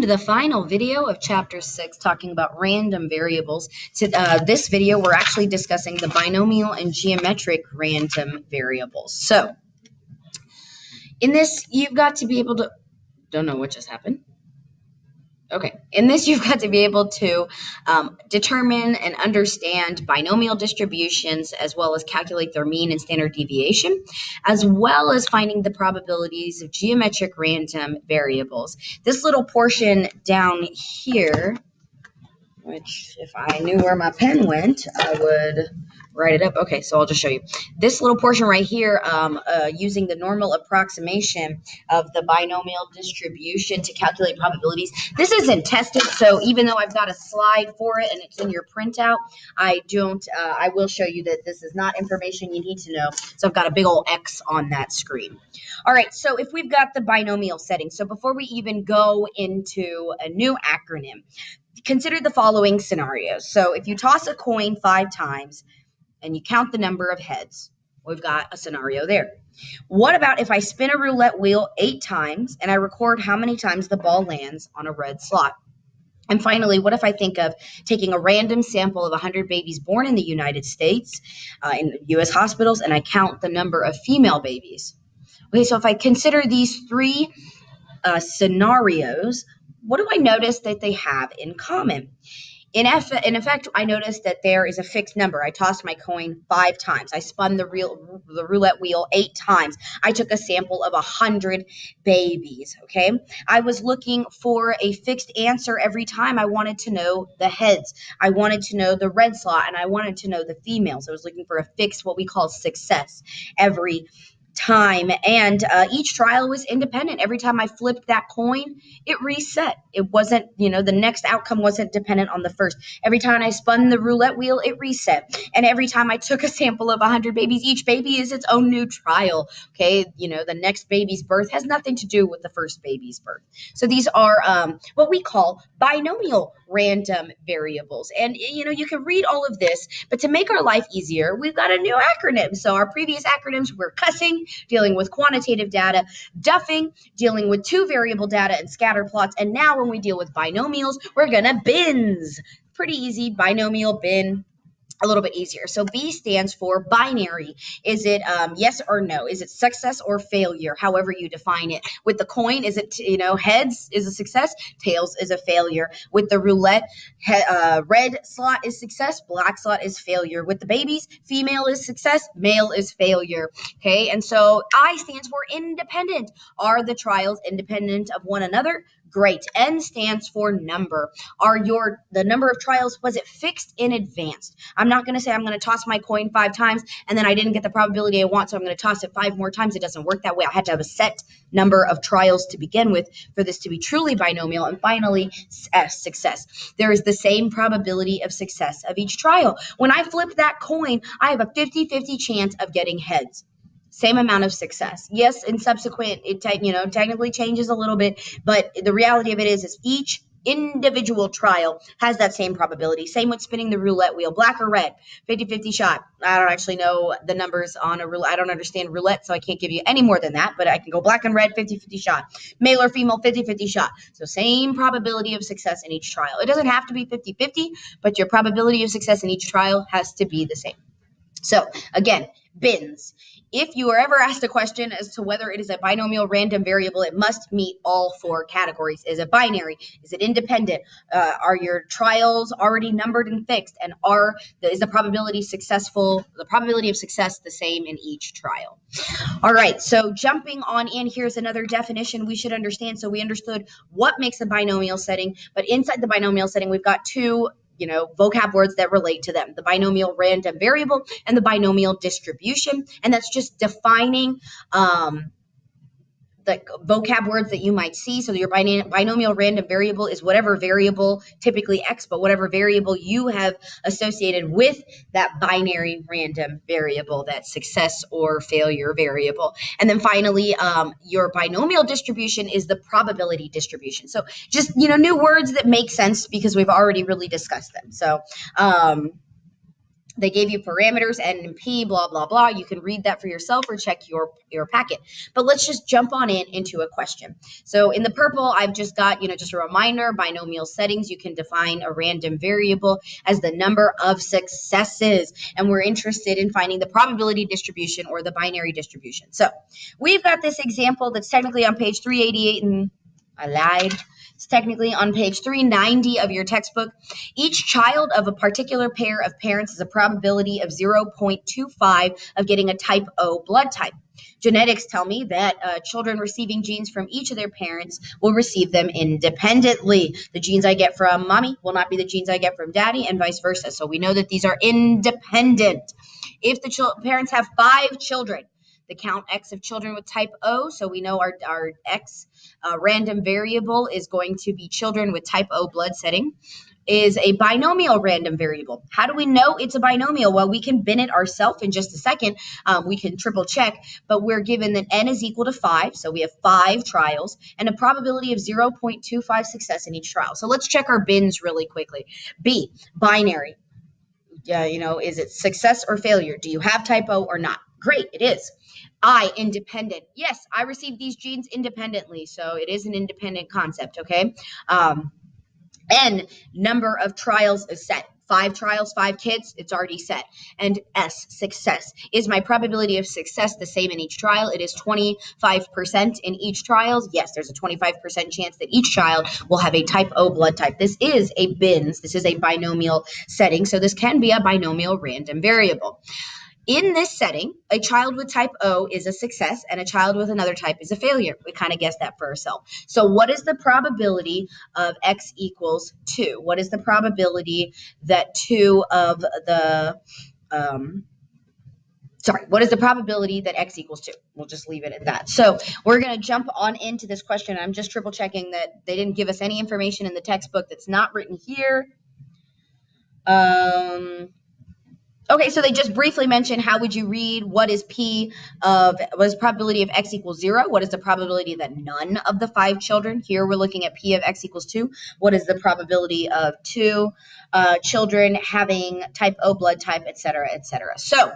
to the final video of Chapter 6, talking about random variables. This video, we're actually discussing the binomial and geometric random variables. So, in this, you've got to be able to... Don't know what just happened. Okay, in this, you've got to be able to determine and understand binomial distributions, as well as calculate their mean and standard deviation, as well as finding the probabilities of geometric random variables. This little portion down here, which if I knew where my pen went, I would write it up. Okay, so I'll just show you. This little portion right here, using the normal approximation of the binomial distribution to calculate probabilities. This isn't tested, so even though I've got a slide for it and it's in your printout, I will show you that this is not information you need to know. So I've got a big old X on that screen. All right, so if we've got the binomial setting, so before we even go into a new acronym, consider the following scenarios. So if you toss a coin 5 times and you count the number of heads, we've got a scenario there. What about if I spin a roulette wheel 8 times and I record how many times the ball lands on a red slot? And finally, what if I think of taking a random sample of 100 babies born in the United States, in U.S. hospitals, and I count the number of female babies? Okay, so if I consider these 3 scenarios, what do I notice that they have in common? In effect, I noticed that there is a fixed number. I tossed my coin 5 times. I spun the roulette wheel 8 times. I took a sample of 100 babies, okay? I was looking for a fixed answer every time. I wanted to know the heads. I wanted to know the red slot, and I wanted to know the females. I was looking for a fixed, what we call success, every time, and each trial was independent. Every time I flipped that coin, it reset. It wasn't, the next outcome wasn't dependent on the first. Every time I spun the roulette wheel, it reset. And every time I took a sample of 100 babies, each baby is its own new trial. Okay, the next baby's birth has nothing to do with the first baby's birth. So these are what we call binomial random variables. And you can read all of this, but to make our life easier, we've got a new acronym. So our previous acronyms were cussing, dealing with quantitative data, duffing, dealing with 2 variable data and scatter plots, and now when we deal with binomials, we're gonna bins. Pretty easy, binomial, bin, a little bit easier. So B stands for binary. Is it yes or no? Is it success or failure? However you define it. With the coin, is it, heads is a success, tails is a failure. With the roulette, red slot is success, black slot is failure. With the babies, female is success, male is failure. Okay, and so I stands for independent. Are the trials independent of one another? Great. N stands for number. The number of trials, was it fixed in advance? I'm not going to say I'm going to toss my coin 5 times and then I didn't get the probability I want, so I'm going to toss it 5 more times. It doesn't work that way. I had to have a set number of trials to begin with for this to be truly binomial. And finally, success. There is the same probability of success of each trial. When I flip that coin, I have a 50-50 chance of getting heads. Same amount of success. Yes, in subsequent, it technically changes a little bit, but the reality of it is each individual trial has that same probability. Same with spinning the roulette wheel, black or red, 50-50 shot. I don't actually know the numbers on a roulette. I don't understand roulette, so I can't give you any more than that, but I can go black and red, 50-50 shot. Male or female, 50-50 shot. So same probability of success in each trial. It doesn't have to be 50-50, but your probability of success in each trial has to be the same. So again, bins. If you are ever asked a question as to whether it is a binomial random variable, it must meet all 4 categories. Is it binary? Is it independent? Are your trials already numbered and fixed? And is the probability of success the same in each trial? All right, so jumping on in, here's another definition we should understand. So we understood what makes a binomial setting, but inside the binomial setting, we've got 2 vocab words that relate to them, the binomial random variable and the binomial distribution. And that's just defining the vocab words that you might see. So your binomial random variable is whatever variable, typically X, but whatever variable you have associated with that binary random variable, that success or failure variable. And then finally, your binomial distribution is the probability distribution. So just, new words that make sense because we've already really discussed them. So, They gave you parameters, N and P, blah, blah, blah. You can read that for yourself or check your packet. But let's just jump on into a question. So in the purple, I've just got, just a reminder, binomial settings. You can define a random variable as the number of successes. And we're interested in finding the probability distribution or the binary distribution. So we've got this example that's technically on page 388, and I lied. It's technically on page 390 of your textbook. Each child of a particular pair of parents has a probability of 0.25 of getting a type O blood type. Genetics tell me that children receiving genes from each of their parents will receive them independently. The genes I get from mommy will not be the genes I get from daddy, and vice versa. So we know that these are independent. If the parents have 5 children, the count X of children with type O, so we know our X random variable is going to be children with type O blood setting, is a binomial random variable. How do we know it's a binomial? Well, we can bin it ourselves in just a second. We can triple check, but we're given that N is equal to 5, so we have 5 trials, and a probability of 0.25 success in each trial. So let's check our bins really quickly. B, binary. Is it success or failure? Do you have type O or not? Great, it is. I, independent. Yes, I received these genes independently, so it is an independent concept, okay? N, number of trials is set. 5 trials, 5 kids, it's already set. And S, success. Is my probability of success the same in each trial? It is 25% in each trial. Yes, there's a 25% chance that each child will have a type O blood type. This is a BINS. This is a binomial setting, so this can be a binomial random variable. In this setting, a child with type O is a success and a child with another type is a failure. We kind of guessed that for ourselves. So what is the probability of X equals 2? What is the probability that 2 of the, what is the probability that X equals 2? We'll just leave it at that. So we're going to jump on into this question. I'm just triple checking that they didn't give us any information in the textbook that's not written here. Okay, so they just briefly mentioned how would you read what is probability of X equals 0? What is the probability that none of the 5 children, here we're looking at P of X equals 2. What is the probability of 2 children having type O blood type, et cetera, et cetera. So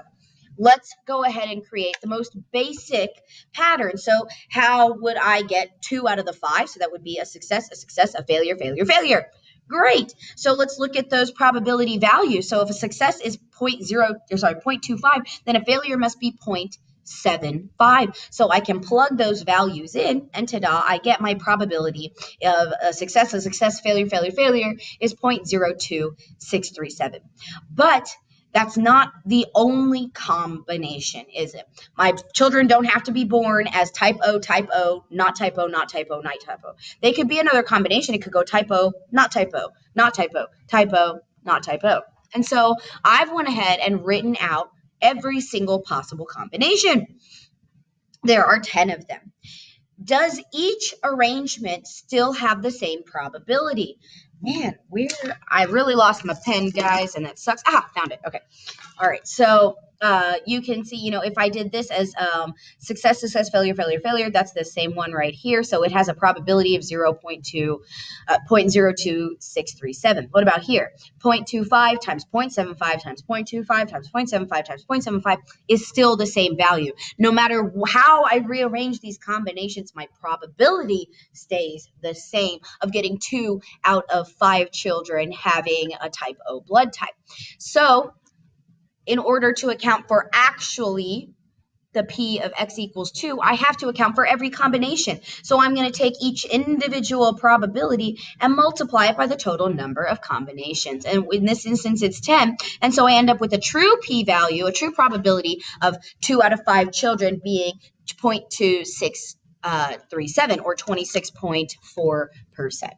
let's go ahead and create the most basic pattern. So how would I get 2 out of the 5? So that would be a success, a failure, failure, failure. Great. So let's look at those probability values. So if a success is 0.25, then a failure must be 0.75. So I can plug those values in, and ta-da, I get my probability of a success, failure, failure, failure is 0.02637. But that's not the only combination, is it? My children don't have to be born as type O, not type O, not type O, not type O. They could be another combination. It could go type O, not type O, not type O, type O, not type O. And so I've went ahead and written out every single possible combination. There are 10 of them. Does each arrangement still have the same probability? Man, I really lost my pen, guys, and that sucks. Found it. Okay. All right. So you can see, if I did this as success, failure, failure, failure, that's the same one right here. So it has a probability of 0.02637. What about here? 0.25 times 0.75 times 0.25 times 0.75 times 0.75 is still the same value. No matter how I rearrange these combinations, my probability stays the same of getting 2 out of 5 children having a type O blood type. So in order to account for actually the P of X equals 2, I have to account for every combination. So I'm going to take each individual probability and multiply it by the total number of combinations. And in this instance, it's 10. And so I end up with a true P value, a true probability of 2 out of 5 children being 0.2637 or 26.4%.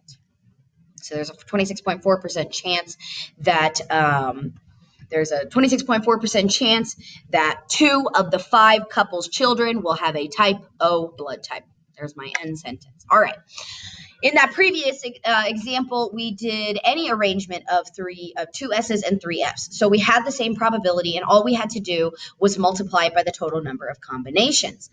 So there's a 26.4% chance that there's a 26.4% chance that 2 of the 5 couple's children will have a type O blood type. There's my end sentence. All right. In that previous example, we did any arrangement of 2 S's and 3 F's. So we had the same probability, and all we had to do was multiply it by the total number of combinations.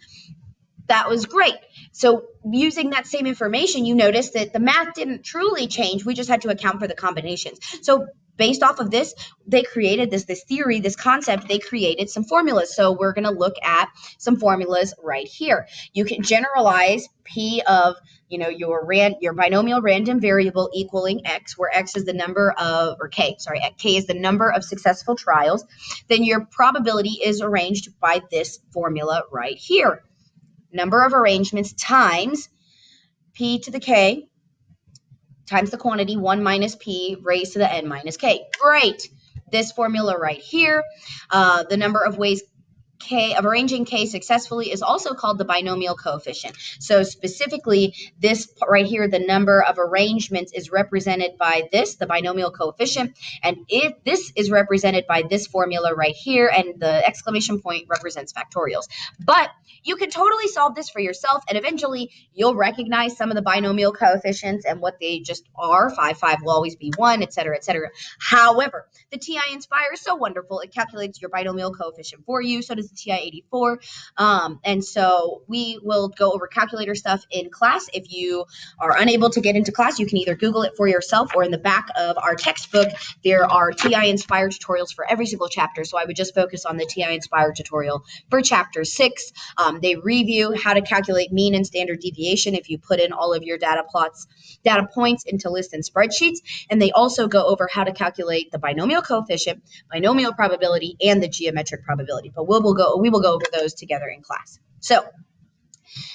That was great. So using that same information, you notice that the math didn't truly change. We just had to account for the combinations. So based off of this, they created this theory, this concept, they created some formulas. So we're going to look at some formulas right here. You can generalize P of, your binomial random variable equaling X, where X is the number of, or K is the number of successful trials. Then your probability is arranged by this formula right here. Number of arrangements times P to the K times the quantity 1 minus P raised to the N minus K. Great. This formula right here, the number of ways of arranging K successfully is also called the binomial coefficient. So specifically, this right here, the number of arrangements is represented by this, the binomial coefficient, and if this is represented by this formula right here, and the exclamation point represents factorials. But you can totally solve this for yourself, and eventually you'll recognize some of the binomial coefficients and what they just are. 5 will always be 1, etc., etc. However, the TI Nspire is so wonderful. It calculates your binomial coefficient for you. So does the TI-84. And so we will go over calculator stuff in class. If you are unable to get into class, you can either Google it for yourself, or in the back of our textbook, there are TI Nspire tutorials for every single chapter. So I would just focus on the TI Nspire tutorial for chapter 6. They review how to calculate mean and standard deviation if you put in all of your data points into lists and spreadsheets. And they also go over how to calculate the binomial coefficient, binomial probability, and the geometric probability. But we will go over those together in class. So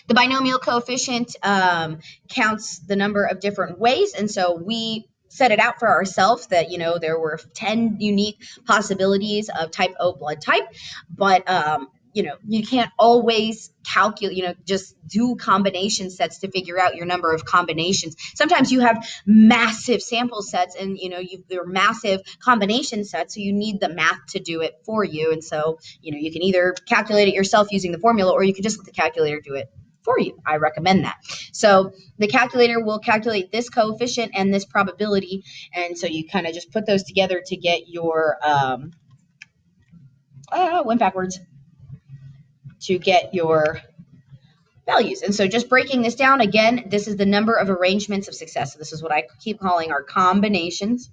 the binomial coefficient counts the number of different ways. And so we set it out for ourselves that, there were 10 unique possibilities of type O blood type. But you can't always calculate, just do combination sets to figure out your number of combinations. Sometimes you have massive sample sets and, they're massive combination sets, so you need the math to do it for you. And so, you can either calculate it yourself using the formula, or you can just let the calculator do it for you. I recommend that. So the calculator will calculate this coefficient and this probability. And so you kind of just put those together to get your, went backwards. To get your values. And so just breaking this down again, this is the number of arrangements of success. So this is what I keep calling our combinations.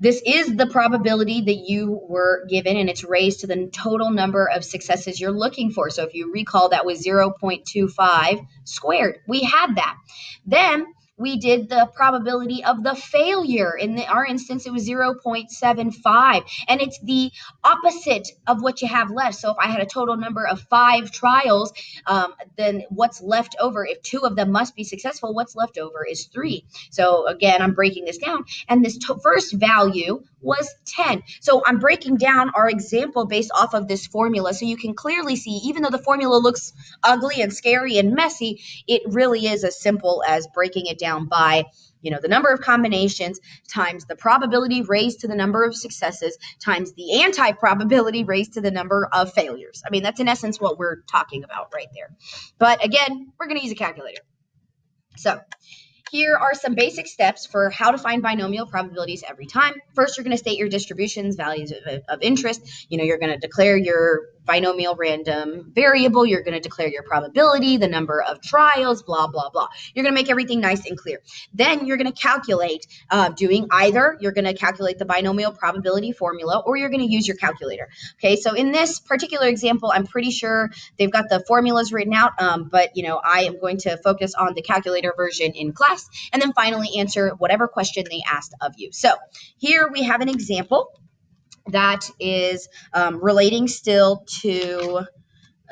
This is the probability that you were given, and it's raised to the total number of successes you're looking for. So if you recall, that was 0.25 squared. We had that. Then we did the probability of the failure. In our instance, it was 0.75, and it's the opposite of what you have left. So if I had a total number of 5 trials, then what's left over, if 2 of them must be successful, what's left over is 3. So again, I'm breaking this down, and this first value was 10. So I'm breaking down our example based off of this formula, so you can clearly see, even though the formula looks ugly and scary and messy, it really is as simple as breaking it down by, the number of combinations times the probability raised to the number of successes times the anti-probability raised to the number of failures. I mean, that's in essence what we're talking about right there. But again, we're going to use a calculator. So here are some basic steps for how to find binomial probabilities every time. First, you're going to state your distributions, values of interest. You're going to declare your binomial random variable. You're going to declare your probability, the number of trials, blah, blah, blah. You're going to make everything nice and clear. Then you're going to calculate doing either. You're going to calculate the binomial probability formula, or you're going to use your calculator. Okay, so in this particular example, I'm pretty sure they've got the formulas written out, but I am going to focus on the calculator version in class, and then finally answer whatever question they asked of you. So here we have an example that is relating still to,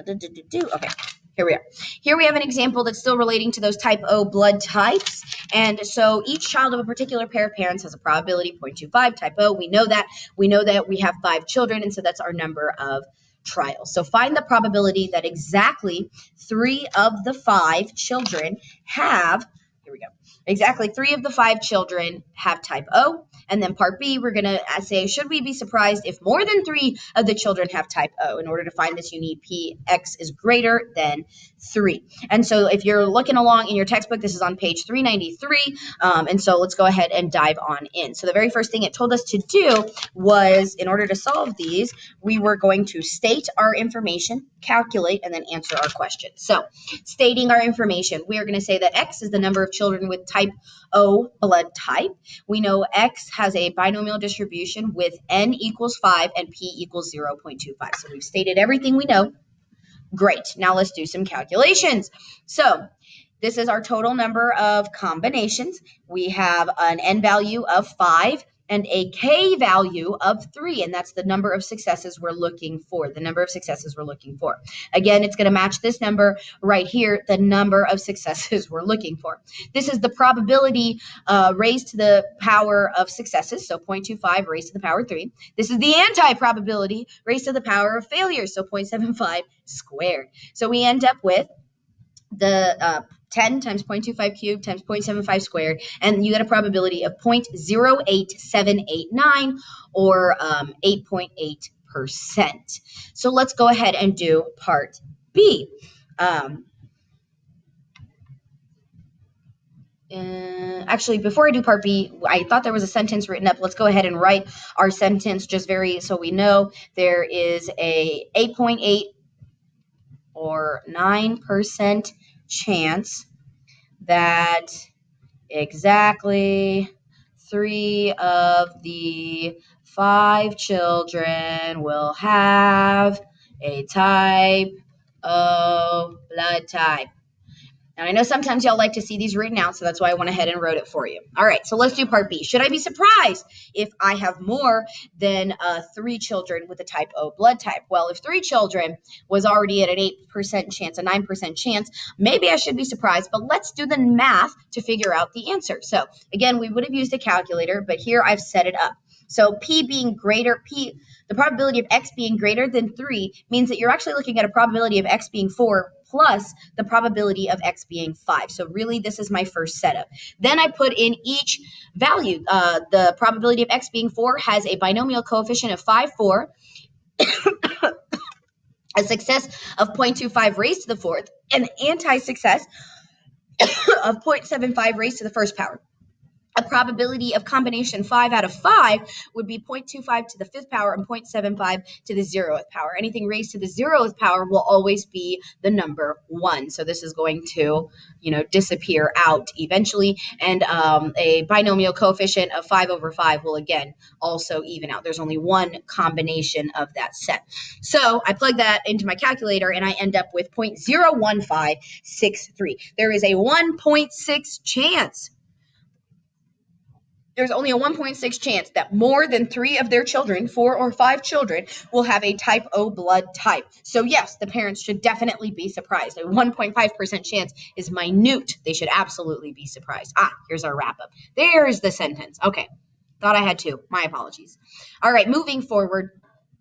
okay, here we are. Here we have an example that's still relating to those type O blood types. And so each child of a particular pair of parents has a probability 0.25 type O. We know that. We know that we have 5 children, and so that's our number of trials. So find the probability that exactly 3 of the 5 children have, here we go, exactly 3 of the 5 children have type O. And then part B, we're going to say, should we be surprised if more than 3 of the children have type O? In order to find this, you need Px is greater than 3. And so if you're looking along in your textbook, this is on page 393. And so let's go ahead and dive on in. So the very first thing it told us to do was, in order to solve these, we were going to state our information, calculate, and then answer our question. So stating our information, we are going to say that X is the number of children with type O blood type. We know X has a binomial distribution with N equals 5 and P equals 0.25. So we've stated everything we know. Great. Now let's do some calculations. So this is our total number of combinations. We have an N value of 5 and a K value of 3, and that's the number of successes we're looking for, Again, it's going to match this number right here, the number of successes we're looking for. This is the probability raised to the power of successes, so 0.25 raised to the power 3. This is the anti-probability raised to the power of failures, so 0.75 squared. So we end up with the 10 times 0.25 cubed times 0.75 squared, and you get a probability of 0.08789 or 8.8%. So let's go ahead and do part B. Actually, before I do part B, I thought there was a sentence written up. Let's go ahead and write our sentence just so we know. There is a 8.8 or 9% chance that exactly 3 of the 5 children will have a type O blood type. And I know sometimes y'all like to see these written out, so that's why I went ahead and wrote it for you. All right, so let's do part B. Should I be surprised if I have more than 3 children with a type O blood type? Well, if 3 children was already at an 8% chance, a 9% chance, maybe I should be surprised, but let's do the math to figure out the answer. So again, we would have used a calculator, but here I've set it up. So the probability of X being greater than 3 means that you're actually looking at a probability of X being 4 plus the probability of X being 5. So really, this is my first setup. Then I put in each value. The probability of X being 4 has a binomial coefficient of 5, 4, a success of 0.25 raised to the 4th, and anti-success of 0.75 raised to the 1st power. A probability of combination 5 out of 5 would be 0.25 to the 5th power and 0.75 to the 0th power. Anything raised to the 0th power will always be the number 1. So this is going to, disappear out eventually. And a binomial coefficient of 5 over 5 will, again, also even out. There's only one combination of that set. So I plug that into my calculator, and I end up with 0.01563. There is a 1.6 chance. There's only a 1.6 chance that more than 3 of their children, 4 or 5 children, will have a type O blood type. So yes, the parents should definitely be surprised. A 1.5% chance is minute. They should absolutely be surprised. Here's our wrap up. There's the sentence. Okay, thought I had 2. My apologies. All right, moving forward.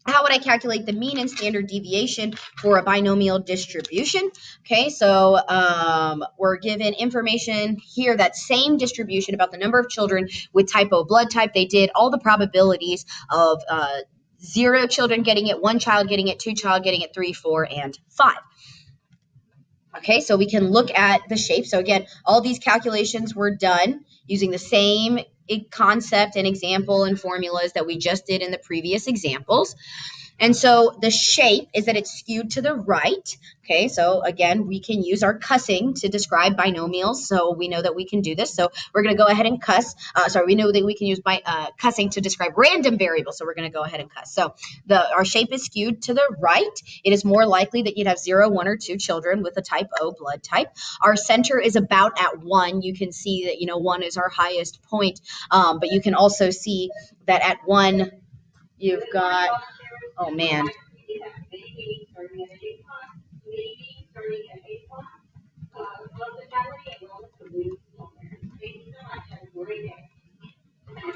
How would I calculate the mean and standard deviation for a binomial distribution? Okay, so we're given information here, that same distribution about the number of children with type O blood type. They did all the probabilities of 0 children getting it, 1 child getting it, 2 child getting it, 3, 4, and 5. Okay, so we can look at the shape. So again, all these calculations were done using the same concept and example and formulas that we just did in the previous examples. And so the shape is that it's skewed to the right. Okay, so again, we can use our cussing to describe binomials. So we know that we can do this. So we're going to go ahead and cuss. We know that we can use cussing to describe random variables. So we're going to go ahead and cuss. So our shape is skewed to the right. It is more likely that you'd have 0, 1, or 2 children with a type O blood type. Our center is about at 1. You can see that, 1 is our highest point. But you can also see that at 1, you've got... Oh, man.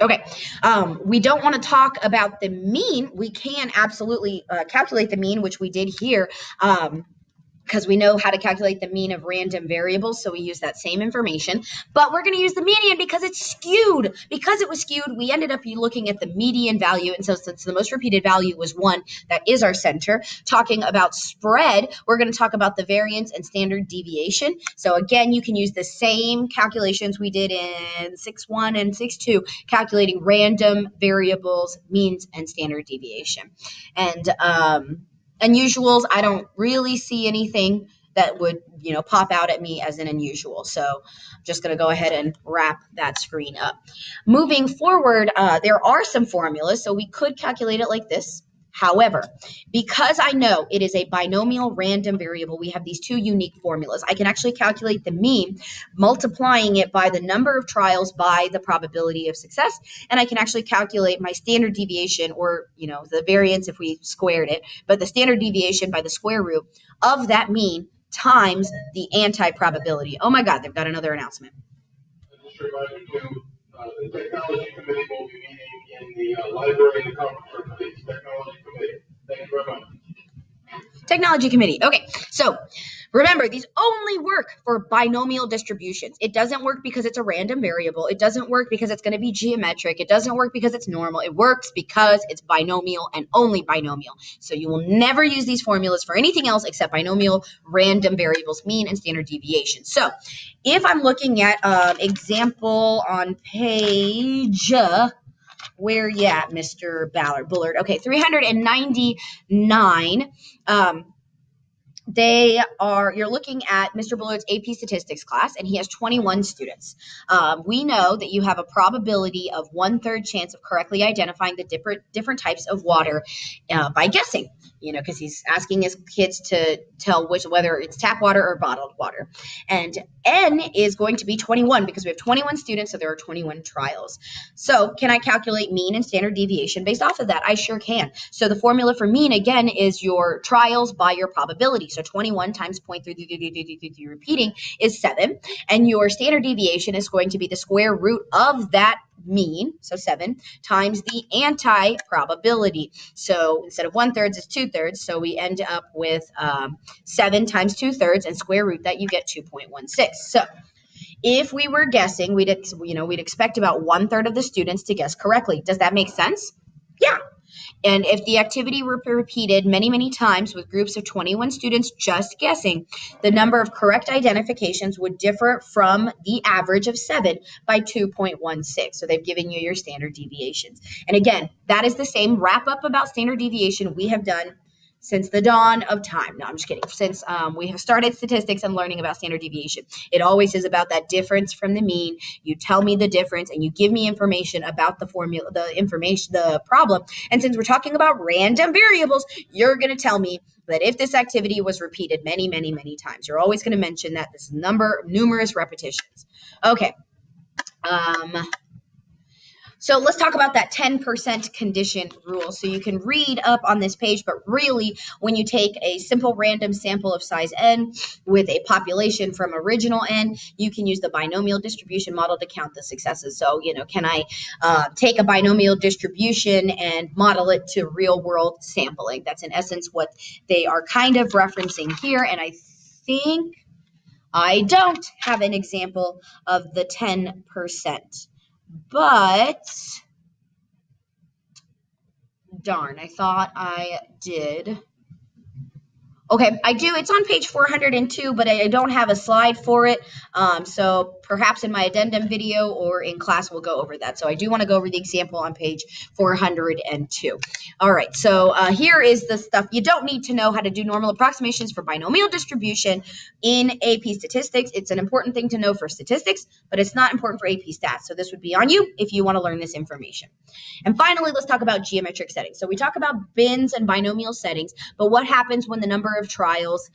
Okay, we don't want to talk about the mean. We can absolutely calculate the mean, which we did here. Because we know how to calculate the mean of random variables, so we use that same information. But we're going to use the median because it's skewed. Because it was skewed, we ended up looking at the median value. And so since the most repeated value was 1, that is our center. Talking about spread, we're going to talk about the variance and standard deviation. So again, you can use the same calculations we did in 6.1 and 6.2, calculating random variables, means, and standard deviation. And Unusuals, I don't really see anything that would, pop out at me as an unusual. So I'm just going to go ahead and wrap that screen up. Moving forward, there are some formulas, so we could calculate it like this. However, because I know it is a binomial random variable, we have these two unique formulas. I can actually calculate the mean, multiplying it by the number of trials by the probability of success, and I can actually calculate my standard deviation, or the variance if we squared it, but the standard deviation by the square root of that mean times the anti-probability. Oh my God, they've got another announcement. Just a reminder too, the technology committee will be meeting in the library in the conference room, please. Technology committee. Thank you very much. Technology committee. Okay, so remember, these only work for binomial distributions. It doesn't work because it's a random variable. It doesn't work because it's going to be geometric. It doesn't work because it's normal. It works because it's binomial and only binomial. So you will never use these formulas for anything else except binomial random variables, mean and standard deviation. So if I'm looking at example on page... where you at, Mr. Bullard? Okay, 399. You're looking at Mr. Bullard's AP Statistics class, and he has 21 students. We know that you have a probability of 1/3 chance of correctly identifying the different types of water by guessing, because he's asking his kids to tell whether it's tap water or bottled water. And N is going to be 21 because we have 21 students, so there are 21 trials. So can I calculate mean and standard deviation based off of that? I sure can. So the formula for mean, again, is your trials by your probability. So 21 times 0.333 repeating is 7. And your standard deviation is going to be the square root of that mean, so 7, times the anti-probability. So instead of 1/3, it's 2/3. So we end up with 7 times 2/3, and square root that, you get 2.16. So if we were guessing, we'd expect about 1/3 of the students to guess correctly. Does that make sense? Yeah. And if the activity were repeated many, many times with groups of 21 students just guessing, the number of correct identifications would differ from the average of 7 by 2.16. So they've given you your standard deviations. And again, that is the same wrap up about standard deviation we have done since the dawn of time. No, I'm just kidding. Since we have started statistics and learning about standard deviation, it always is about that difference from the mean. You tell me the difference and you give me information about the formula, the problem. And since we're talking about random variables, you're going to tell me that if this activity was repeated many, many, many times, you're always going to mention that this numerous repetitions. Okay. So let's talk about that 10% condition rule. So you can read up on this page, but really when you take a simple random sample of size n with a population from original n, you can use the binomial distribution model to count the successes. So, can I take a binomial distribution and model it to real world sampling? That's in essence what they are kind of referencing here. And I think I don't have an example of the 10%. But darn, I thought I did. Okay, I do. It's on page 402, but I don't have a slide for it. So perhaps in my addendum video or in class, we'll go over that. So I do want to go over the example on page 402. All right, so here is the stuff. You don't need to know how to do normal approximations for binomial distribution in AP Statistics. It's an important thing to know for statistics, but it's not important for AP Stats. So this would be on you if you want to learn this information. And finally, let's talk about geometric settings. So we talk about bins and binomial settings, but what happens when the number of trials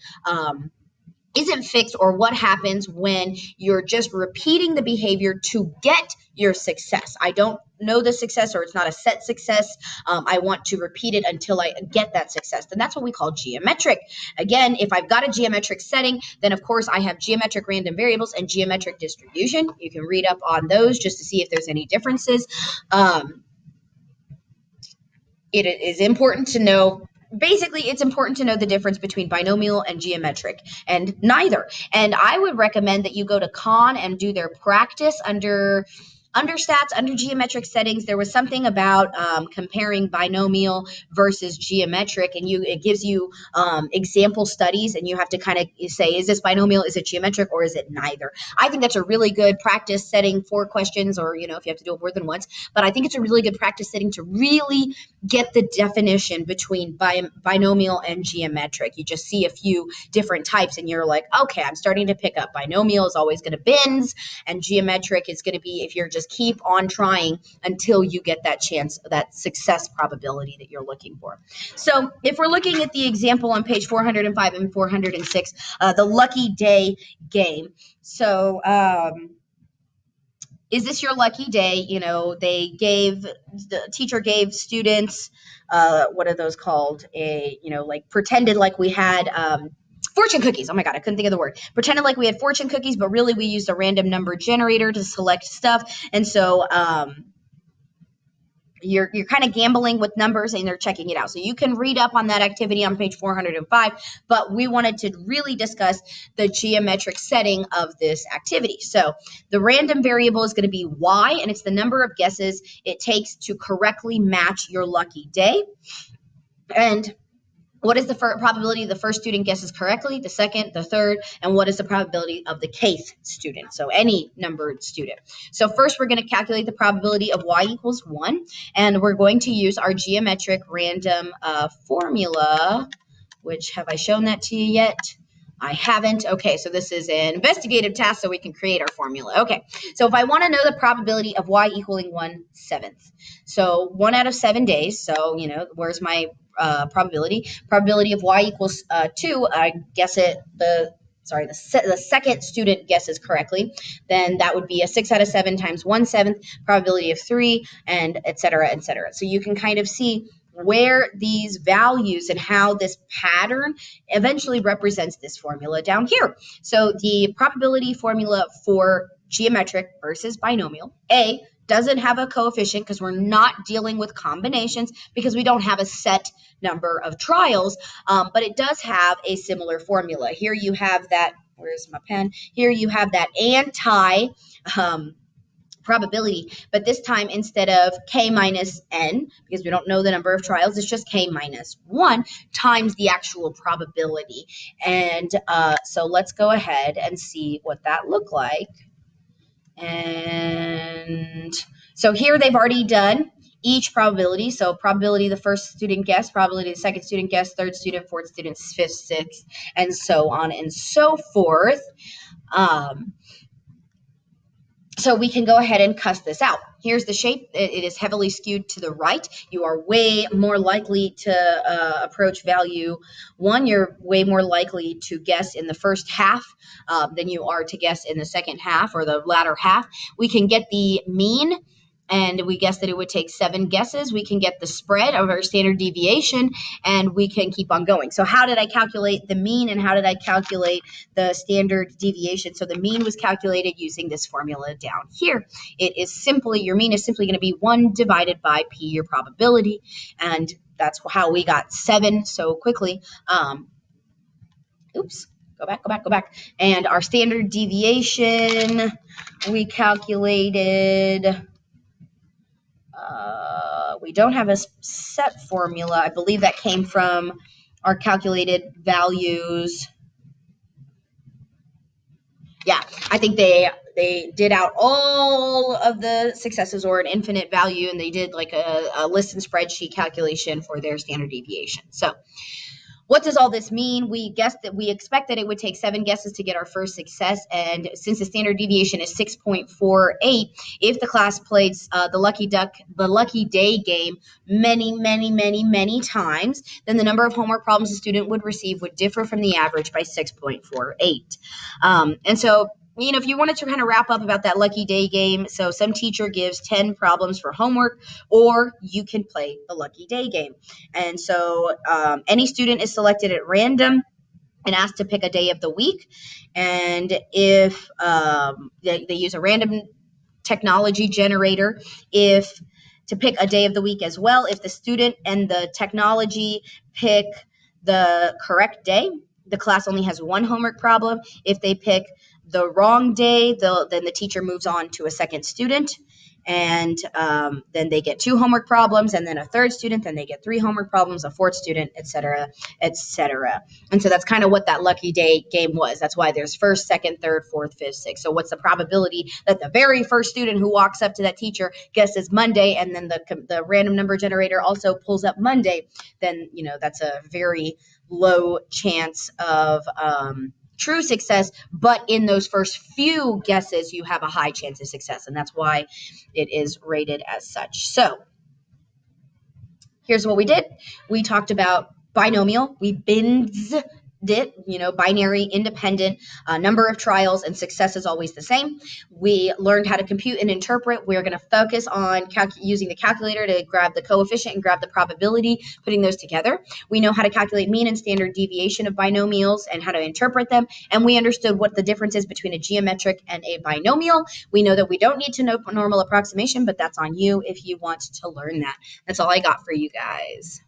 isn't fixed, or what happens when you're just repeating the behavior to get your success? I don't know the success, or it's not a set success. I want to repeat it until I get that success. Then that's what we call geometric. Again, if I've got a geometric setting, then of course I have geometric random variables and geometric distribution. You can read up on those just to see if there's any differences. It is important to know. Basically, it's important to know the difference between binomial and geometric, and neither. And I would recommend that you go to Khan and do their practice under Under stats, under geometric settings, there was something about comparing binomial versus geometric, and it gives you example studies, and you have to kind of say, is this binomial, is it geometric, or is it neither? I think that's a really good practice setting for questions, or if you have to do it more than once, but I think it's a really good practice setting to really get the definition between binomial and geometric. You just see a few different types, and you're like, okay, I'm starting to pick up. Binomial is always going to bend, and geometric is going to be if you're just keep on trying until you get that chance, that success probability that you're looking for. So if we're looking at the example on page 405 and 406, the lucky day game. So is this your lucky day? The teacher gave students, what are those called? Pretended like we had fortune cookies. Oh my God, I couldn't think of the word. Pretended like we had fortune cookies, but really we used a random number generator to select stuff. And so you're kind of gambling with numbers and they're checking it out. So you can read up on that activity on page 405, but we wanted to really discuss the geometric setting of this activity. So the random variable is going to be y, and it's the number of guesses it takes to correctly match your lucky day. And what is the probability the first student guesses correctly, the second, the third, and what is the probability of the kth student? So any numbered student. So first we're going to calculate the probability of y equals 1, and we're going to use our geometric random formula, which have I shown that to you yet? I haven't. Okay, so this is an investigative task so we can create our formula. Okay, so if I want to know the probability of y equaling 1/7, so 1 out of 7 days, so, where's my probability of y equals 2, I guess it, the second student guesses correctly, then that would be a 6 out of 7 times 1/7, probability of 3, and et cetera, et cetera. So you can kind of see where these values and how this pattern eventually represents this formula down here. So the probability formula for geometric versus binomial, A, doesn't have a coefficient because we're not dealing with combinations because we don't have a set number of trials, but it does have a similar formula. Here you have that, where's my pen? Here you have that anti probability, but this time instead of k minus n, because we don't know the number of trials, it's just k minus 1 times the actual probability. And so let's go ahead and see what that looked like. And so here they've already done each probability. So probability the first student guess, probability the second student guess, third student, fourth student, fifth, sixth, and so on and so forth. So we can go ahead and cuss this out. Here's the shape. It is heavily skewed to the right. You are way more likely to approach value 1. You're way more likely to guess in the first half than you are to guess in the second half or the latter half. We can get the mean, and we guessed that it would take 7 guesses. We can get the spread of our standard deviation, and we can keep on going. So how did I calculate the mean, and how did I calculate the standard deviation? So the mean was calculated using this formula down here. It is simply, your mean is simply going to be 1 divided by p, your probability, and that's how we got 7 so quickly. Oops. Go back. And our standard deviation, we calculated... we don't have a set formula. I believe that came from our calculated values. Yeah, I think they did out all of the successes or an infinite value, and they did like a list and spreadsheet calculation for their standard deviation. So what does all this mean? We expect that it would take 7 guesses to get our first success, and since the standard deviation is 6.48, if the class played the lucky day game many times, then the number of homework problems a student would receive would differ from the average by 6.48. And so, if you wanted to kind of wrap up about that lucky day game, so some teacher gives 10 problems for homework, or you can play the lucky day game. And so any student is selected at random and asked to pick a day of the week. And if they use a random technology generator, to pick a day of the week as well, if the student and the technology pick the correct day, the class only has 1 homework problem. If they pick the wrong day, then the teacher moves on to a second student, and then they get 2 homework problems, and then a third student, then they get 3 homework problems, a fourth student, etc., etc. And so that's kind of what that lucky day game was. That's why there's first, second, third, fourth, fifth, sixth. So what's the probability that the very first student who walks up to that teacher guesses Monday, and then the random number generator also pulls up Monday? Then that's a very low chance of true success, but in those first few guesses, you have a high chance of success, and that's why it is rated as such. So here's what we did. We talked about binomial. We binsed it, binary, independent, number of trials, and success is always the same. We learned how to compute and interpret. We're going to focus on using the calculator to grab the coefficient and grab the probability, putting those together. We know how to calculate mean and standard deviation of binomials and how to interpret them, and we understood what the difference is between a geometric and a binomial. We know that we don't need to know normal approximation, but that's on you if you want to learn that. That's all I got for you guys.